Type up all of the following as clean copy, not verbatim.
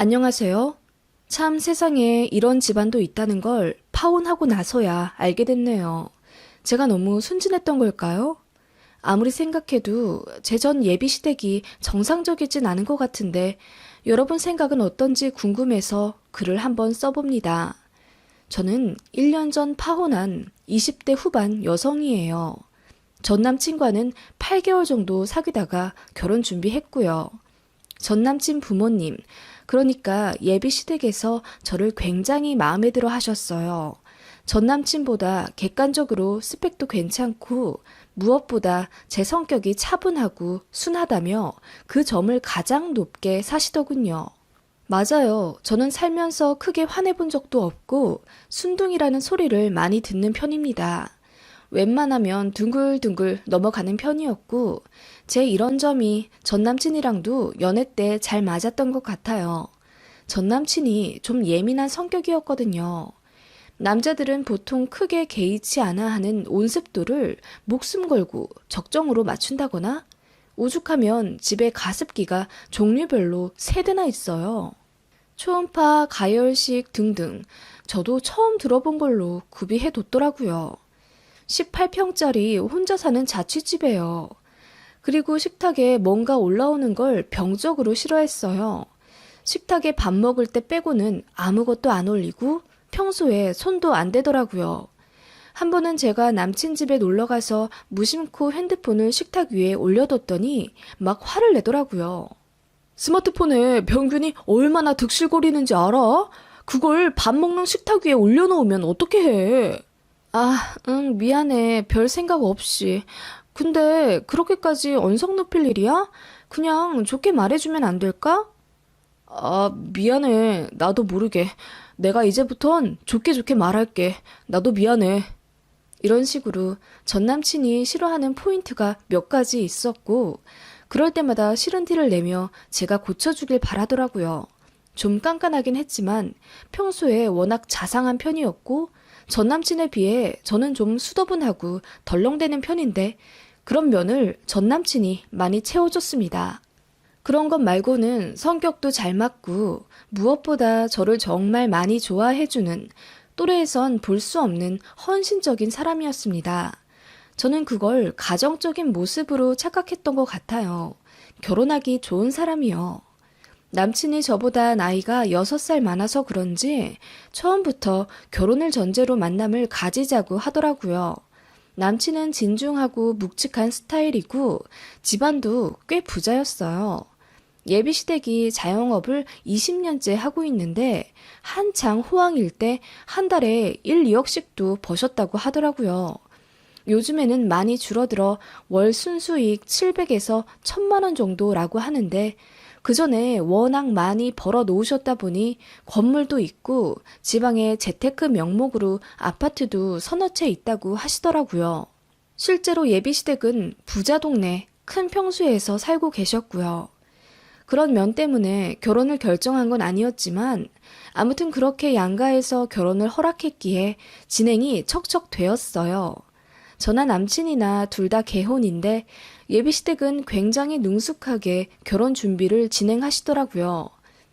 안녕하세요. 참 세상에 이런 집안도 있다는 걸 파혼하고 나서야 알게 됐네요. 제가 너무 순진했던 걸까요? 아무리 생각해도 제 전 예비 시댁이 정상적이진 않은 것 같은데 여러분 생각은 어떤지 궁금해서 글을 한번 써봅니다. 저는 1년 전 파혼한 20대 후반 여성이에요. 전 남친과는 8개월 정도 사귀다가 결혼 준비했고요. 전 남친 부모님, 그러니까 예비 시댁에서 저를 굉장히 마음에 들어 하셨어요. 전 남친보다 객관적으로 스펙도 괜찮고 무엇보다 제 성격이 차분하고 순하다며 그 점을 가장 높게 사시더군요. 맞아요. 저는 살면서 크게 화내본 적도 없고 순둥이라는 소리를 많이 듣는 편입니다. 웬만하면 둥글둥글 넘어가는 편이었고, 제 이런 점이 전 남친이랑도 연애 때 잘 맞았던 것 같아요. 전 남친이 좀 예민한 성격이었거든요. 남자들은 보통 크게 개의치 않아 하는 온습도를 목숨 걸고 적정으로 맞춘다거나, 오죽하면 집에 가습기가 종류별로 3대나 있어요. 초음파, 가열식 등등 저도 처음 들어본 걸로 구비해 뒀더라고요. 18평짜리 혼자 사는 자취집이에요. 그리고 식탁에 뭔가 올라오는 걸 병적으로 싫어했어요. 식탁에 밥 먹을 때 빼고는 아무것도 안 올리고 평소에 손도 안 대더라고요. 한 번은 제가 남친 집에 놀러 가서 무심코 핸드폰을 식탁 위에 올려뒀더니 막 화를 내더라고요. 스마트폰에 병균이 얼마나 득실거리는지 알아? 그걸 밥 먹는 식탁 위에 올려놓으면 어떻게 해? 아, 응, 미안해. 별 생각 없이. 근데 그렇게까지 언성 높일 일이야? 그냥 좋게 말해주면 안 될까? 아, 미안해. 나도 모르게. 내가 이제부턴 좋게 좋게 말할게. 나도 미안해. 이런 식으로 전 남친이 싫어하는 포인트가 몇 가지 있었고, 그럴 때마다 싫은 티를 내며 제가 고쳐주길 바라더라고요. 좀 깐깐하긴 했지만 평소에 워낙 자상한 편이었고, 전 남친에 비해 저는 좀 수더분하고 덜렁대는 편인데 그런 면을 전 남친이 많이 채워줬습니다. 그런 것 말고는 성격도 잘 맞고 무엇보다 저를 정말 많이 좋아해주는 또래에선 볼 수 없는 헌신적인 사람이었습니다. 저는 그걸 가정적인 모습으로 착각했던 것 같아요. 결혼하기 좋은 사람이요. 남친이 저보다 나이가 6살 많아서 그런지 처음부터 결혼을 전제로 만남을 가지자고 하더라고요. 남친은 진중하고 묵직한 스타일이고 집안도 꽤 부자였어요. 예비시댁이 자영업을 20년째 하고 있는데 한창 호황일 때 한 달에 1, 2억씩도 버셨다고 하더라고요. 요즘에는 많이 줄어들어 월 순수익 700에서 1000만 원 정도라고 하는데 그 전에 워낙 많이 벌어 놓으셨다 보니 건물도 있고 지방에 재테크 명목으로 아파트도 서너 채 있다고 하시더라고요. 실제로 예비시댁은 부자 동네 큰 평수에서 살고 계셨고요. 그런 면 때문에 결혼을 결정한 건 아니었지만 아무튼 그렇게 양가에서 결혼을 허락했기에 진행이 척척 되었어요. 저나 남친이나 둘 다 개혼인데 예비시댁은 굉장히 능숙하게 결혼 준비를 진행하시더라고요.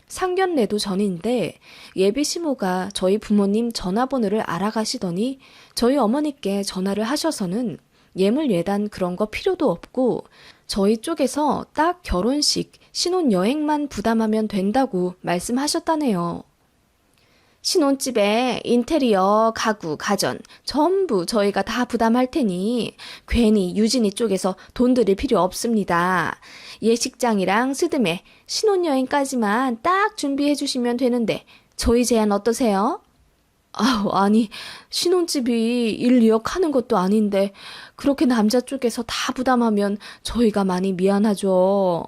상견례도 전인데 예비시모가 저희 부모님 전화번호를 알아가시더니 저희 어머니께 전화를 하셔서는 예물 예단 그런 거 필요도 없고 저희 쪽에서 딱 결혼식, 신혼여행만 부담하면 된다고 말씀하셨다네요. 신혼집에 인테리어, 가구, 가전 전부 저희가 다 부담할 테니 괜히 유진이 쪽에서 돈 들일 필요 없습니다. 예식장이랑 스드메, 신혼여행까지만 딱 준비해 주시면 되는데 저희 제안 어떠세요? 아니, 신혼집이 1, 2억 하는 것도 아닌데 그렇게 남자 쪽에서 다 부담하면 저희가 많이 미안하죠.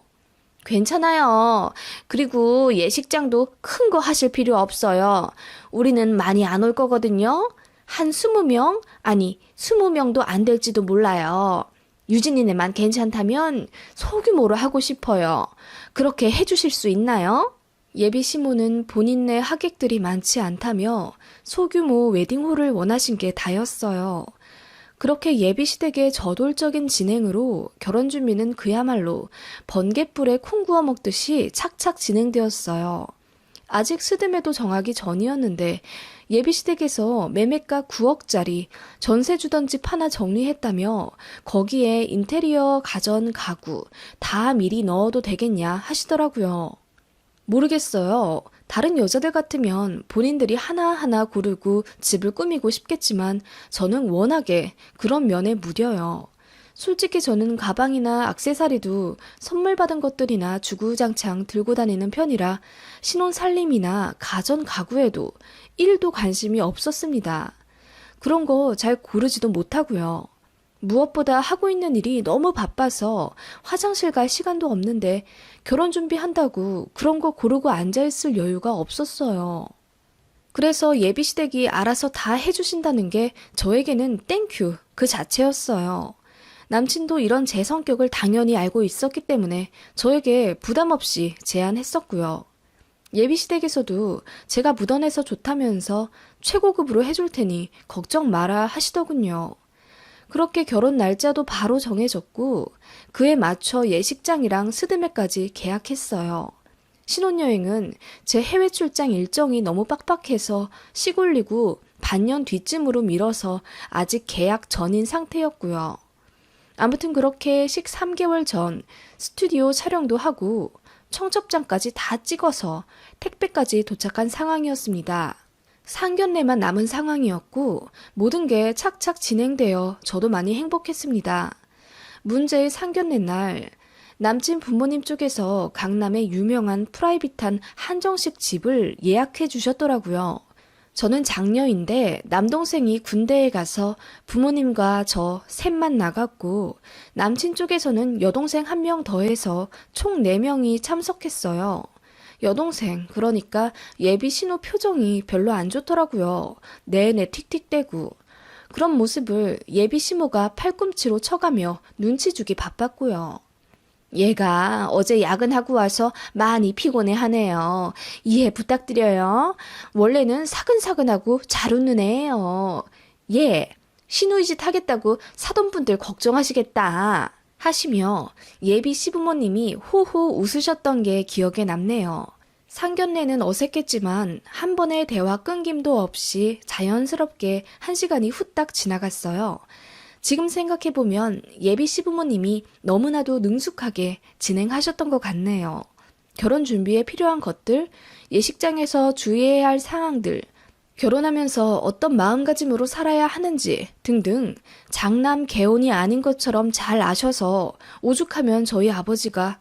괜찮아요. 그리고 예식장도 큰 거 하실 필요 없어요. 우리는 많이 안 올 거거든요. 한 20명? 아니, 20명도 안 될지도 몰라요. 유진이네만 괜찮다면 소규모로 하고 싶어요. 그렇게 해주실 수 있나요? 예비 시모는 본인네 하객들이 많지 않다며 소규모 웨딩홀을 원하신 게 다였어요. 그렇게 예비시댁의 저돌적인 진행으로 결혼 준비는 그야말로 번갯불에 콩 구워 먹듯이 착착 진행되었어요. 아직 스드메도 정하기 전이었는데 예비시댁에서 매매가 9억짜리 전세 주던 집 하나 정리했다며 거기에 인테리어, 가전, 가구 다 미리 넣어도 되겠냐 하시더라고요. 모르겠어요. 다른 여자들 같으면 본인들이 하나하나 고르고 집을 꾸미고 싶겠지만 저는 워낙에 그런 면에 무뎌요. 솔직히 저는 가방이나 액세서리도 선물 받은 것들이나 주구장창 들고 다니는 편이라 신혼 살림이나 가전 가구에도 1도 관심이 없었습니다. 그런 거 잘 고르지도 못하고요. 무엇보다 하고 있는 일이 너무 바빠서 화장실 갈 시간도 없는데 결혼 준비한다고 그런 거 고르고 앉아있을 여유가 없었어요. 그래서 예비시댁이 알아서 다 해주신다는 게 저에게는 땡큐 그 자체였어요. 남친도 이런 제 성격을 당연히 알고 있었기 때문에 저에게 부담 없이 제안했었고요. 예비시댁에서도 제가 묻어내서 좋다면서 최고급으로 해줄 테니 걱정 마라 하시더군요. 그렇게 결혼 날짜도 바로 정해졌고 그에 맞춰 예식장이랑 스드메까지 계약했어요. 신혼여행은 제 해외 출장 일정이 너무 빡빡해서 시골리고 반년 뒤쯤으로 미뤄서 아직 계약 전인 상태였고요. 아무튼 그렇게 식 3개월 전 스튜디오 촬영도 하고 청첩장까지 다 찍어서 택배까지 도착한 상황이었습니다. 상견례만 남은 상황이었고 모든 게 착착 진행되어 저도 많이 행복했습니다. 문제의 상견례 날 남친 부모님 쪽에서 강남의 유명한 프라이빗한 한정식 집을 예약해 주셨더라고요. 저는 장녀인데 남동생이 군대에 가서 부모님과 저 셋만 나갔고 남친 쪽에서는 여동생 1명 더해서 총 4명이 참석했어요. 여동생, 그러니까 예비 신호 표정이 별로 안 좋더라고요. 내내 틱틱대고. 그런 모습을 예비 시모가 팔꿈치로 쳐가며 눈치 주기 바빴고요. 얘가 어제 야근하고 와서 많이 피곤해하네요. 이해 부탁드려요. 원래는 사근사근하고 잘 웃는 애예요. 얘, 신우이짓 하겠다고 사돈분들 걱정하시겠다. 하시며 예비 시부모님이 호호 웃으셨던 게 기억에 남네요. 상견례는 어색했지만 한 번의 대화 끊김도 없이 자연스럽게 1시간이 후딱 지나갔어요. 지금 생각해보면 예비 시부모님이 너무나도 능숙하게 진행하셨던 것 같네요. 결혼 준비에 필요한 것들, 예식장에서 주의해야 할 상황들, 결혼하면서 어떤 마음가짐으로 살아야 하는지 등등 장남 개혼이 아닌 것처럼 잘 아셔서 오죽하면 저희 아버지가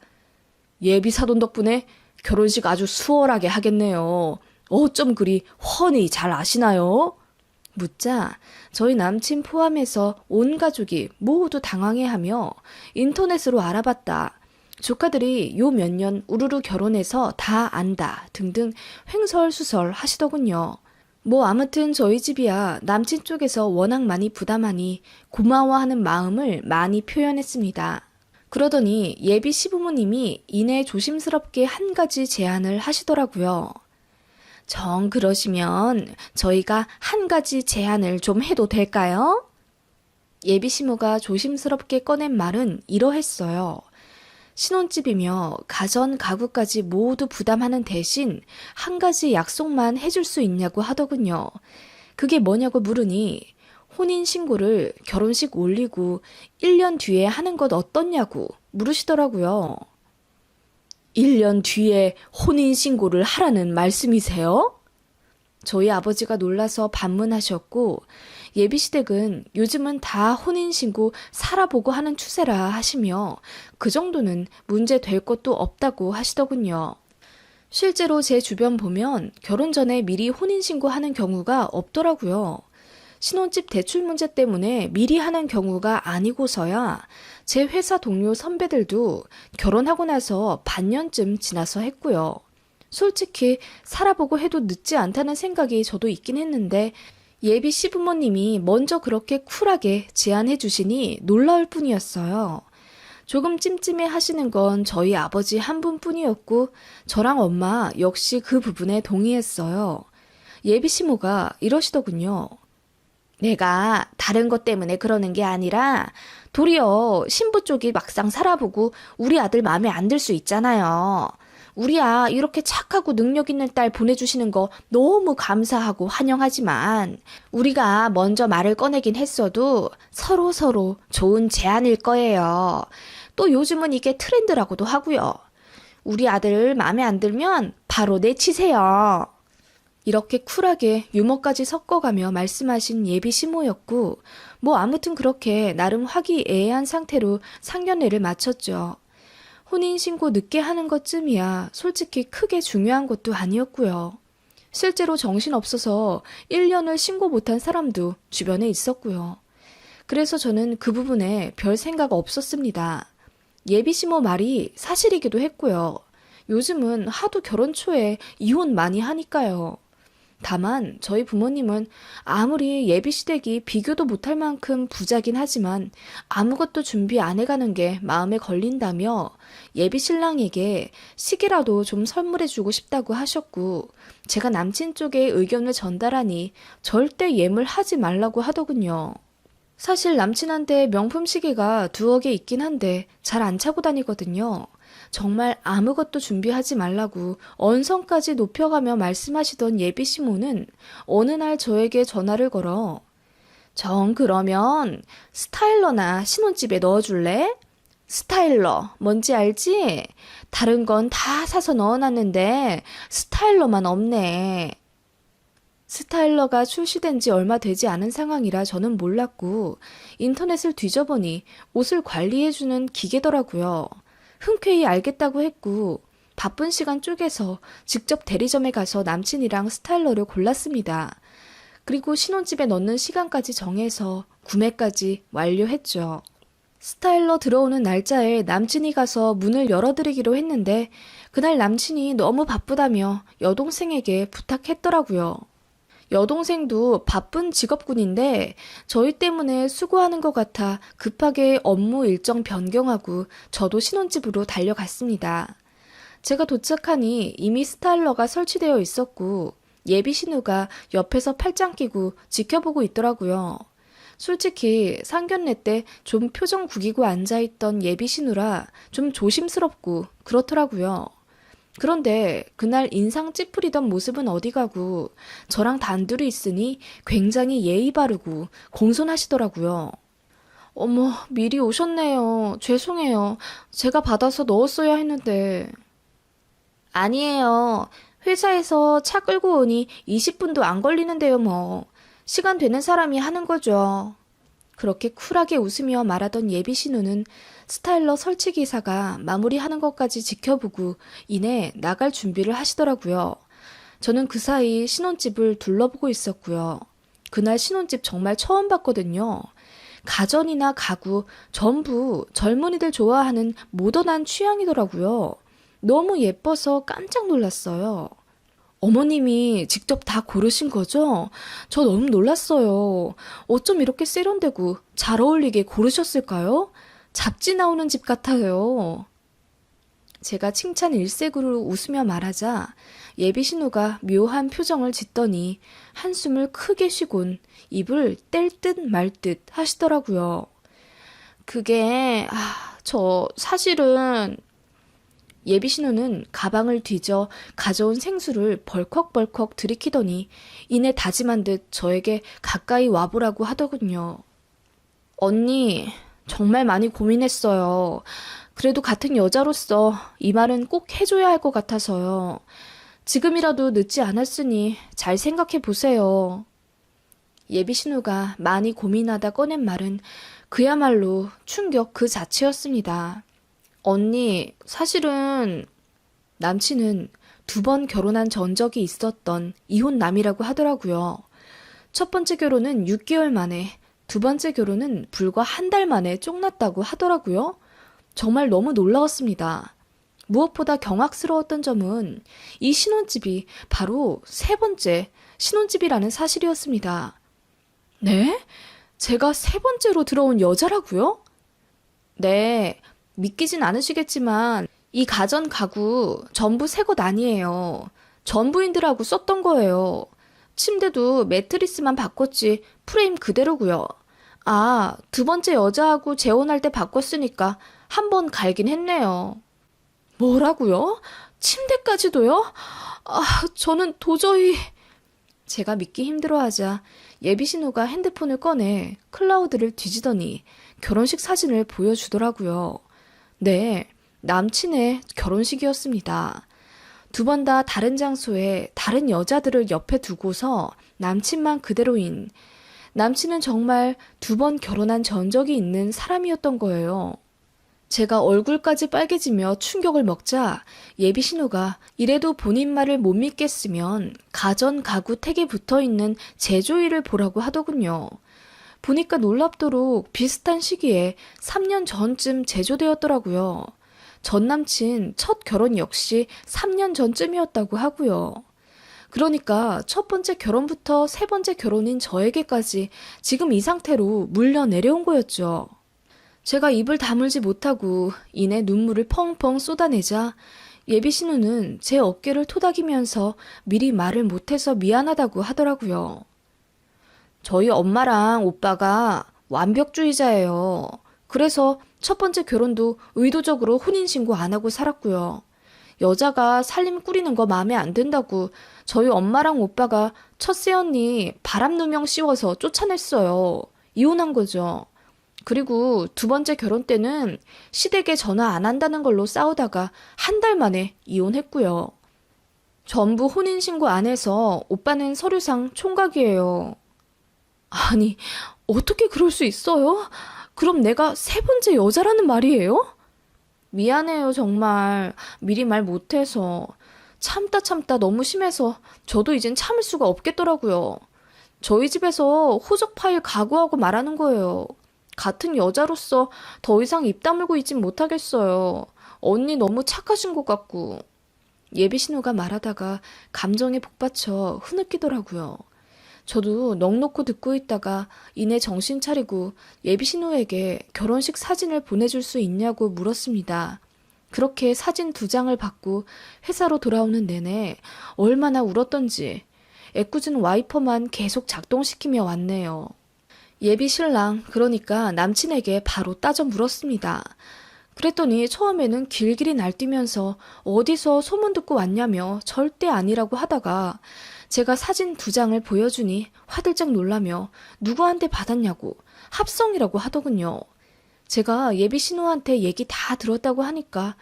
예비 사돈 덕분에 결혼식 아주 수월하게 하겠네요. 어쩜 그리 훤히 잘 아시나요? 묻자 저희 남친 포함해서 온 가족이 모두 당황해하며 인터넷으로 알아봤다. 조카들이 요 몇 년 우르르 결혼해서 다 안다 등등 횡설수설 하시더군요. 뭐 아무튼 저희 집이야 남친 쪽에서 워낙 많이 부담하니 고마워하는 마음을 많이 표현했습니다. 그러더니 예비 시부모님이 이내 조심스럽게 한 가지 제안을 하시더라고요. 정 그러시면 저희가 한 가지 제안을 좀 해도 될까요? 예비 시모가 조심스럽게 꺼낸 말은 이러했어요. 신혼집이며 가전 가구까지 모두 부담하는 대신 한 가지 약속만 해줄 수 있냐고 하더군요. 그게 뭐냐고 물으니 혼인신고를 결혼식 올리고 1년 뒤에 하는 것 어떻냐고 물으시더라고요. 1년 뒤에 혼인신고를 하라는 말씀이세요? 저희 아버지가 놀라서 반문하셨고 예비시댁은 요즘은 다 혼인신고 살아보고 하는 추세라 하시며 그 정도는 문제 될 것도 없다고 하시더군요. 실제로 제 주변 보면 결혼 전에 미리 혼인신고하는 경우가 없더라고요. 신혼집 대출 문제 때문에 미리 하는 경우가 아니고서야 제 회사 동료 선배들도 결혼하고 나서 반년쯤 지나서 했고요. 솔직히 살아보고 해도 늦지 않다는 생각이 저도 있긴 했는데 예비 시부모님이 먼저 그렇게 쿨하게 제안해 주시니 놀라울 뿐이었어요. 조금 찜찜해 하시는 건 저희 아버지 한 분뿐이었고 저랑 엄마 역시 그 부분에 동의했어요. 예비 시모가 이러시더군요. 내가 다른 것 때문에 그러는 게 아니라 도리어 신부 쪽이 막상 살아보고 우리 아들 마음에 안 들 수 있잖아요. 우리야 이렇게 착하고 능력 있는 딸 보내주시는 거 너무 감사하고 환영하지만 우리가 먼저 말을 꺼내긴 했어도 서로 좋은 제안일 거예요. 또 요즘은 이게 트렌드라고도 하고요. 우리 아들 마음에 안 들면 바로 내치세요. 이렇게 쿨하게 유머까지 섞어가며 말씀하신 예비 시모였고, 뭐 아무튼 그렇게 나름 화기애애한 상태로 상견례를 마쳤죠. 혼인신고 늦게 하는 것쯤이야 솔직히 크게 중요한 것도 아니었고요. 실제로 정신없어서 1년을 신고 못한 사람도 주변에 있었고요. 그래서 저는 그 부분에 별 생각 없었습니다. 예비 시모 말이 사실이기도 했고요. 요즘은 하도 결혼 초에 이혼 많이 하니까요. 다만 저희 부모님은 아무리 예비 시댁이 비교도 못할 만큼 부자긴 하지만 아무것도 준비 안 해가는 게 마음에 걸린다며 예비 신랑에게 시계라도 좀 선물해주고 싶다고 하셨고, 제가 남친 쪽에 의견을 전달하니 절대 예물하지 말라고 하더군요. 사실 남친한테 명품 시계가 2억에 있긴 한데 잘 안 차고 다니거든요. 정말 아무것도 준비하지 말라고 언성까지 높여가며 말씀하시던 예비 시모는 어느 날 저에게 전화를 걸어 정 그러면 스타일러나 신혼집에 넣어줄래? 스타일러 뭔지 알지? 다른 건 다 사서 넣어놨는데 스타일러만 없네. 스타일러가 출시된 지 얼마 되지 않은 상황이라 저는 몰랐고 인터넷을 뒤져보니 옷을 관리해주는 기계더라고요. 흔쾌히 알겠다고 했고 바쁜 시간 쪼개서 직접 대리점에 가서 남친이랑 스타일러를 골랐습니다. 그리고 신혼집에 넣는 시간까지 정해서 구매까지 완료했죠. 스타일러 들어오는 날짜에 남친이 가서 문을 열어드리기로 했는데 그날 남친이 너무 바쁘다며 여동생에게 부탁했더라고요. 여동생도 바쁜 직업군인데 저희 때문에 수고하는 것 같아 급하게 업무 일정 변경하고 저도 신혼집으로 달려갔습니다. 제가 도착하니 이미 스타일러가 설치되어 있었고 예비 신우가 옆에서 팔짱 끼고 지켜보고 있더라고요. 솔직히 상견례 때 좀 표정 구기고 앉아있던 예비 신우라 좀 조심스럽고 그렇더라고요. 그런데 그날 인상 찌푸리던 모습은 어디 가고 저랑 단둘이 있으니 굉장히 예의 바르고 공손하시더라고요. 어머, 미리 오셨네요. 죄송해요. 제가 받아서 넣었어야 했는데. 아니에요. 회사에서 차 끌고 오니 20분도 안 걸리는데요, 뭐. 시간 되는 사람이 하는 거죠. 그렇게 쿨하게 웃으며 말하던 예비 신우는 스타일러 설치 기사가 마무리하는 것까지 지켜보고 이내 나갈 준비를 하시더라고요. 저는 그 사이 신혼집을 둘러보고 있었고요. 그날 신혼집 정말 처음 봤거든요. 가전이나 가구 전부 젊은이들 좋아하는 모던한 취향이더라고요. 너무 예뻐서 깜짝 놀랐어요. 어머님이 직접 다 고르신 거죠? 저 너무 놀랐어요. 어쩜 이렇게 세련되고 잘 어울리게 고르셨을까요? 잡지 나오는 집 같아요. 제가 칭찬 일색으로 웃으며 말하자 예비 신우가 묘한 표정을 짓더니 한숨을 크게 쉬곤 입을 뗄 듯 말 듯 하시더라고요. 그게 저 사실은 예비 신우는 가방을 뒤져 가져온 생수를 벌컥벌컥 들이키더니 이내 다짐한 듯 저에게 가까이 와보라고 하더군요. 언니, 정말 많이 고민했어요. 그래도 같은 여자로서 이 말은 꼭 해줘야 할 것 같아서요. 지금이라도 늦지 않았으니 잘 생각해 보세요. 예비 신우가 많이 고민하다 꺼낸 말은 그야말로 충격 그 자체였습니다. 언니, 사실은 남친은 2번 결혼한 전적이 있었던 이혼남이라고 하더라고요. 첫 번째 결혼은 6개월 만에, 2번째 결혼은 불과 1달 만에 쫑났다고 하더라고요. 정말 너무 놀라웠습니다. 무엇보다 경악스러웠던 점은 이 신혼집이 바로 3번째 신혼집이라는 사실이었습니다. 네? 제가 3번째로 들어온 여자라고요? 네, 믿기진 않으시겠지만 이 가전 가구 전부 새 것 아니에요. 전부인들하고 썼던 거예요. 침대도 매트리스만 바꿨지 프레임 그대로고요. 2번째 여자하고 재혼할 때 바꿨으니까 1번 갈긴 했네요. 뭐라고요? 침대까지도요? 아, 저는 도저히... 제가 믿기 힘들어하자 예비 신우가 핸드폰을 꺼내 클라우드를 뒤지더니 결혼식 사진을 보여주더라고요. 네, 남친의 결혼식이었습니다. 두 번 다 다른 장소에 다른 여자들을 옆에 두고서 남친만 그대로인, 남친은 정말 두 번 결혼한 전적이 있는 사람이었던 거예요. 제가 얼굴까지 빨개지며 충격을 먹자 예비 신우가 이래도 본인 말을 못 믿겠으면 가전 가구 택에 붙어 있는 제조일을 보라고 하더군요. 보니까 놀랍도록 비슷한 시기에 3년 전쯤 제조되었더라고요. 전 남친 첫 결혼 역시 3년 전쯤이었다고 하고요. 그러니까 첫 번째 결혼부터 세 번째 결혼인 저에게까지 지금 이 상태로 물려 내려온 거였죠. 제가 입을 다물지 못하고 이내 눈물을 펑펑 쏟아내자 예비 신우는 제 어깨를 토닥이면서 미리 말을 못해서 미안하다고 하더라고요. 저희 엄마랑 오빠가 완벽주의자예요. 그래서 첫 번째 결혼도 의도적으로 혼인신고 안 하고 살았고요. 여자가 살림 꾸리는 거 마음에 안 든다고 저희 엄마랑 오빠가 첫 새언니 바람 누명 씌워서 쫓아냈어요. 이혼한 거죠. 그리고 두 번째 결혼 때는 시댁에 전화 안 한다는 걸로 싸우다가 한 달 만에 이혼했고요. 전부 혼인신고 안 해서 오빠는 서류상 총각이에요. 아니, 어떻게 그럴 수 있어요? 그럼 내가 세 번째 여자라는 말이에요? 미안해요, 정말. 미리 말 못해서. 참다 너무 심해서 저도 이젠 참을 수가 없겠더라고요. 저희 집에서 호적 파일 각오하고 말하는 거예요. 같은 여자로서 더 이상 입 다물고 있진 못하겠어요. 언니 너무 착하신 것 같고. 예비 신우가 말하다가 감정에 복받쳐 흐느끼더라고요. 저도 넋놓고 듣고 있다가 이내 정신 차리고 예비 신우에게 결혼식 사진을 보내줄 수 있냐고 물었습니다. 그렇게 사진 2장을 받고 회사로 돌아오는 내내 얼마나 울었던지 애꿎은 와이퍼만 계속 작동시키며 왔네요. 예비 신랑, 그러니까 남친에게 바로 따져 물었습니다. 그랬더니 처음에는 길길이 날뛰면서 어디서 소문 듣고 왔냐며 절대 아니라고 하다가 제가 사진 2장을 보여주니 화들짝 놀라며 누구한테 받았냐고 합성이라고 하더군요. 제가 예비 신우한테 얘기 다 들었다고 하니까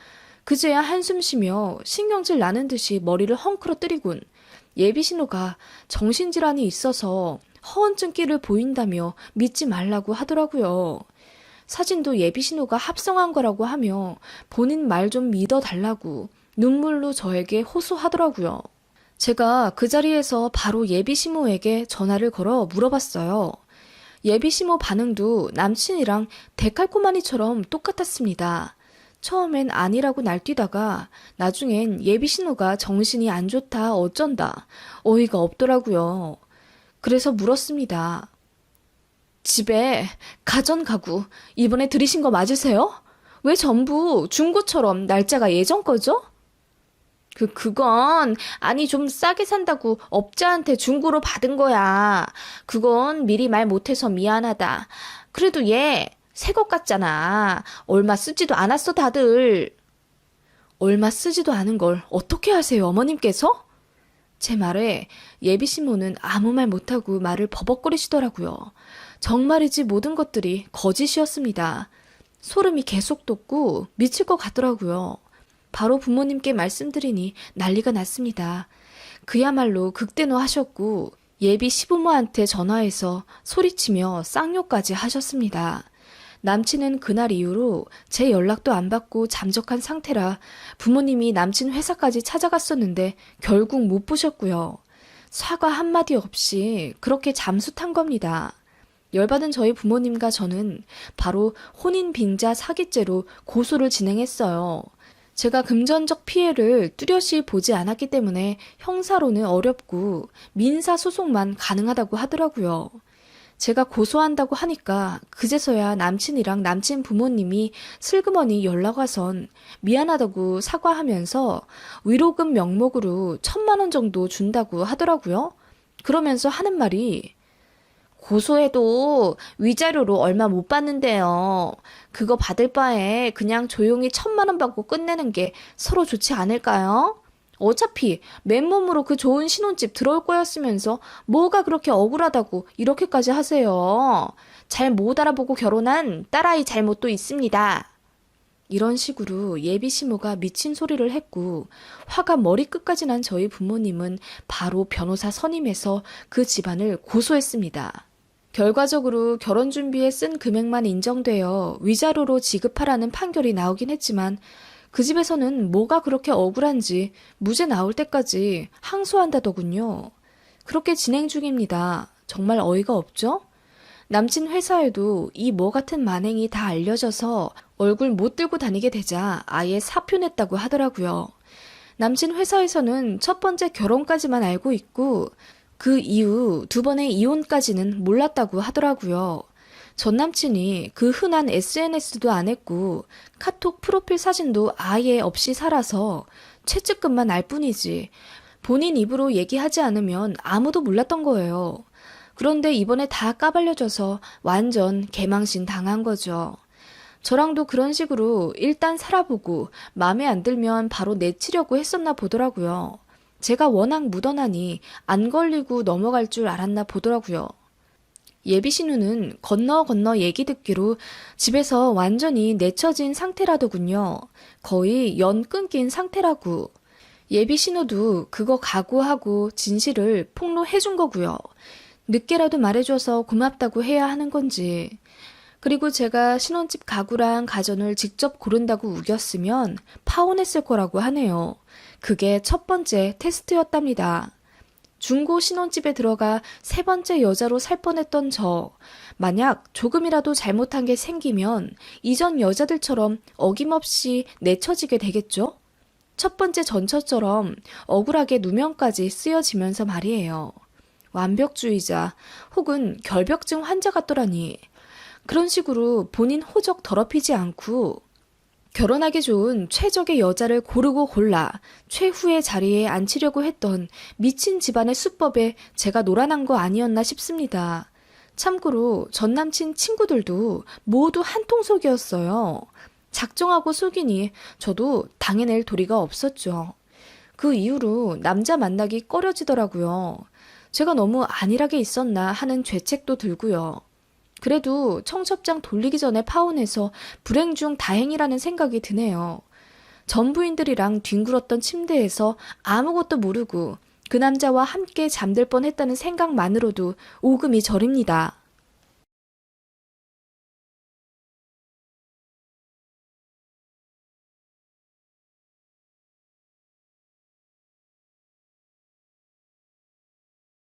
그제야 한숨 쉬며 신경질 나는 듯이 머리를 헝클어뜨리곤 예비 신우가 정신질환이 있어서 허언증 끼를 보인다며 믿지 말라고 하더라고요. 사진도 예비 신우가 합성한 거라고 하며 본인 말 좀 믿어달라고 눈물로 저에게 호소하더라고요. 제가 그 자리에서 바로 예비 신우에게 전화를 걸어 물어봤어요. 예비 신우 반응도 남친이랑 데칼코마니처럼 똑같았습니다. 처음엔 아니라고 날뛰다가 나중엔 예비 신우가 정신이 안 좋다 어쩐다 어이가 없더라고요. 그래서 물었습니다. 집에 가전 가구 이번에 들이신 거 맞으세요? 왜 전부 중고처럼 날짜가 예전 거죠? 그건 아니 좀 싸게 산다고 업자한테 중고로 받은 거야. 그건 미리 말 못해서 미안하다. 그래도 얘 새 것 같잖아. 얼마 쓰지도 않았어 다들. 얼마 쓰지도 않은 걸 어떻게 하세요 어머님께서? 제 말에 예비 신부는 아무 말 못하고 말을 버벅거리시더라고요. 정말이지 모든 것들이 거짓이었습니다. 소름이 계속 돋고 미칠 것 같더라고요. 바로 부모님께 말씀드리니 난리가 났습니다. 그야말로 극대노하셨고 예비 시부모한테 전화해서 소리치며 쌍욕까지 하셨습니다. 남친은 그날 이후로 제 연락도 안 받고 잠적한 상태라 부모님이 남친 회사까지 찾아갔었는데 결국 못 보셨고요. 사과 한마디 없이 그렇게 잠수 탄 겁니다. 열받은 저희 부모님과 저는 바로 혼인빙자 사기죄로 고소를 진행했어요. 제가 금전적 피해를 뚜렷이 보지 않았기 때문에 형사로는 어렵고 민사소송만 가능하다고 하더라고요. 제가 고소한다고 하니까 그제서야 남친이랑 남친 부모님이 슬그머니 연락 와선 미안하다고 사과하면서 위로금 명목으로 1,000만 원 정도 준다고 하더라고요. 그러면서 하는 말이 고소해도 위자료로 얼마 못 받는데요. 그거 받을 바에 그냥 조용히 1,000만 원 받고 끝내는 게 서로 좋지 않을까요? 어차피 맨몸으로 그 좋은 신혼집 들어올 거였으면서 뭐가 그렇게 억울하다고 이렇게까지 하세요. 잘 못 알아보고 결혼한 딸아이 잘못도 있습니다. 이런 식으로 예비 시모가 미친 소리를 했고 화가 머리끝까지 난 저희 부모님은 바로 변호사 선임해서 그 집안을 고소했습니다. 결과적으로 결혼 준비에 쓴 금액만 인정되어 위자료로 지급하라는 판결이 나오긴 했지만 그 집에서는 뭐가 그렇게 억울한지 무죄 나올 때까지 항소한다더군요. 그렇게 진행 중입니다. 정말 어이가 없죠? 남친 회사에도 이 뭐 같은 만행이 다 알려져서 얼굴 못 들고 다니게 되자 아예 사표 냈다고 하더라고요. 남친 회사에서는 첫 번째 결혼까지만 알고 있고 그 이후 2번의 이혼까지는 몰랐다고 하더라고요. 전 남친이 그 흔한 SNS도 안 했고 카톡 프로필 사진도 아예 없이 살아서 최측근만 알 뿐이지 본인 입으로 얘기하지 않으면 아무도 몰랐던 거예요. 그런데 이번에 다 까발려져서 완전 개망신 당한 거죠. 저랑도 그런 식으로 일단 살아보고 마음에 안 들면 바로 내치려고 했었나 보더라고요. 제가 워낙 묻어나니 안 걸리고 넘어갈 줄 알았나 보더라고요. 예비 신우는 건너 건너 얘기 듣기로 집에서 완전히 내쳐진 상태라더군요. 거의 연 끊긴 상태라고. 예비 신우도 그거 각오하고 진실을 폭로해준 거고요. 늦게라도 말해줘서 고맙다고 해야 하는 건지. 그리고 제가 신혼집 가구랑 가전을 직접 고른다고 우겼으면 파혼했을 거라고 하네요. 그게 첫 번째 테스트였답니다. 중고 신혼집에 들어가 3번째 여자로 살 뻔했던 저. 만약 조금이라도 잘못한 게 생기면 이전 여자들처럼 어김없이 내쳐지게 되겠죠? 첫 번째 전처처럼 억울하게 누명까지 쓰여지면서 말이에요. 완벽주의자 혹은 결벽증 환자 같더라니. 그런 식으로 본인 호적 더럽히지 않고 결혼하기 좋은 최적의 여자를 고르고 골라 최후의 자리에 앉히려고 했던 미친 집안의 수법에 제가 놀아난 거 아니었나 싶습니다. 참고로 전 남친 친구들도 모두 한통속이었어요. 작정하고 속이니 저도 당해낼 도리가 없었죠. 그 이후로 남자 만나기 꺼려지더라고요. 제가 너무 안일하게 있었나 하는 죄책도 들고요. 그래도 청첩장 돌리기 전에 파혼해서 불행 중 다행이라는 생각이 드네요. 전 부인들이랑 뒹굴었던 침대에서 아무것도 모르고 그 남자와 함께 잠들 뻔했다는 생각만으로도 오금이 저립니다.